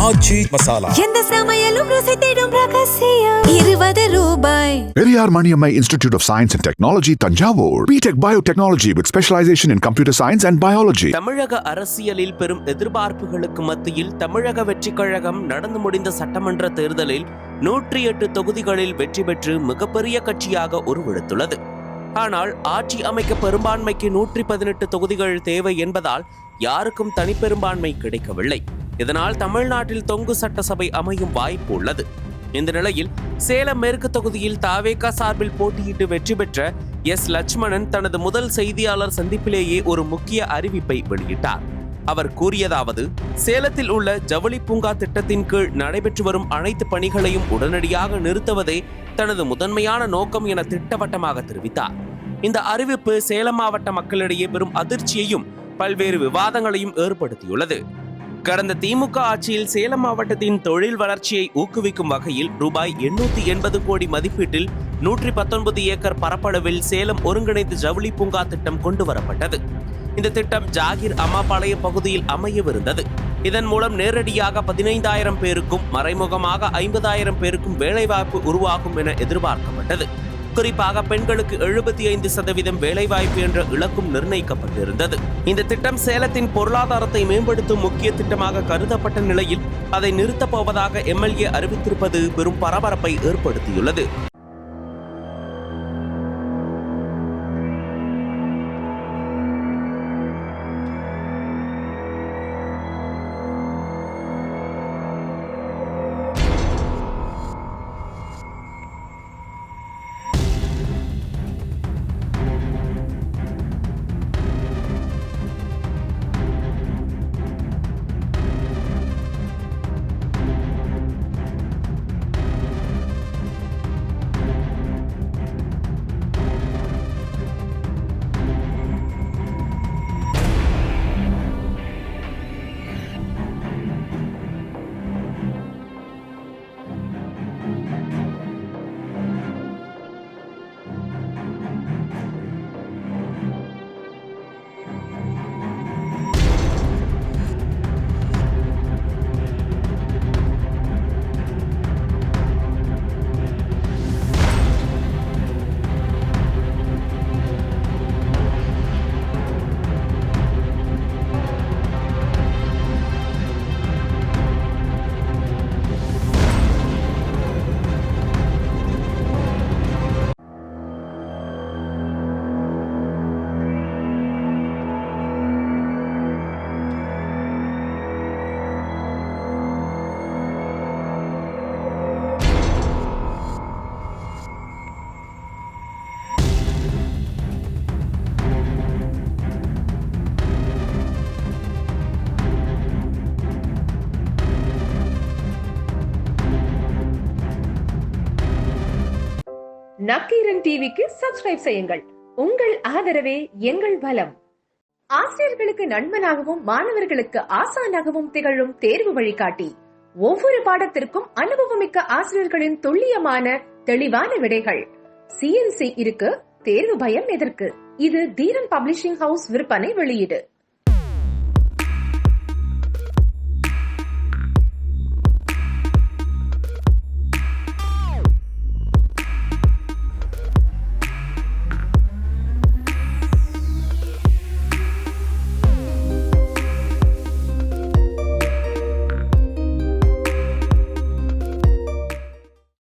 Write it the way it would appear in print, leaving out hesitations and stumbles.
ஆச்சி மசாலா. எந்த சமையலும் ருசி தேடும் ரகசியம். 20 ரூபாய். Periyar Maniammai Institute of Science and Technology, Tanjavur. B.Tech Biotechnology with specialization in computer science and biology. தமிழக அரசியலில் பெரும் எதிர்பார்ப்புகளுக்கு மத்தியில் தமிழக வெற்றிக் கழகம் நடந்து முடிந்த சட்டமன்ற தேர்தலில் 108 தொகுதிகளில் வெற்றி பெற்று மிகப்பெரிய கட்சியாக உருவெடுத்துள்ளது. ஆனால் ஆட்சி அமைக்க பெரும்பான்மைக்கு 118 தொகுதிகள் தேவை என்பதால் யாருக்கும் தனிப்பெரும்பான்மை கிடைக்கவில்லை. இதனால் தமிழ்நாட்டில் தொங்கு சட்டசபை அமையும் வாய்ப்பு உள்ளது. இந்த நிலையில் சேலம் மேற்கு தொகுதியில் தாவேகா சார்பில் போட்டியிட்டு வெற்றி பெற்ற எஸ். லட்சுமணன் தனது முதல் செய்தியாளர் சந்திப்பிலேயே ஒரு முக்கிய அறிவிப்பை வெளியிட்டார். அவர் கூறியதாவது, சேலத்தில் உள்ள ஜவுளி பூங்கா திட்டத்தின் கீழ் நடைபெற்று வரும் அனைத்து பணிகளையும் உடனடியாக நிறுத்துவதே தனது முதன்மையான நோக்கம் என திட்டவட்டமாக தெரிவித்தார். இந்த அறிவிப்பு சேலம் மாவட்ட மக்களிடையே பெரும் அதிர்ச்சியையும் பல்வேறு விவாதங்களையும் ஏற்படுத்தியுள்ளது. கடந்த திமுக ஆட்சியில் சேலம் மாவட்டத்தின் தொழில் வளர்ச்சியை ஊக்குவிக்கும் வகையில் ரூபாய் 880 கோடி மதிப்பீட்டில் 119 ஏக்கர் பரப்பளவில் சேலம் ஒருங்கிணைந்த ஜவுளி பூங்கா திட்டம் கொண்டு வரப்பட்டது. இந்த திட்டம் ஜாகிர் அம்மாபாளையம் பகுதியில் அமையவிருந்தது. இதன் மூலம் நேரடியாக 15,000 பேருக்கும் மறைமுகமாக 50,000 பேருக்கும் வேலைவாய்ப்பு உருவாகும் என எதிர்பார்க்கப்பட்டது. குறிப்பாக பெண்களுக்கு 75% வேலைவாய்ப்பு என்ற இலக்கும் நிர்ணயிக்கப்பட்டிருந்தது. இந்த திட்டம் சேலத்தின் பொருளாதாரத்தை மேம்படுத்தும் முக்கிய திட்டமாக கருதப்பட்ட நிலையில் அதை நிறுத்தப் போவதாக எம்எல்ஏ அறிவித்திருப்பது பெரும் பரபரப்பை ஏற்படுத்தியுள்ளது. நக்கீரன் டிவிக்கு சப்ஸ்கிரைப் செய்யுங்கள். உங்கள் ஆதரவே எங்கள் பலம். ஆசிரியர்களுக்கு நண்பனாகவும் மாணவர்களுக்கு ஆசானாகவும் திகழும் தேர்வு வழிகாட்டி. ஒவ்வொரு பாடத்திற்கும் அனுபவமிக்க ஆசிரியர்களின் துல்லியமான தெளிவான விடைகள். CNC இருக்கு, தேர்வு பயம் எதற்கு? இது தீரன் பப்ளிஷிங் ஹவுஸ் விற்பனை வெளியீடு.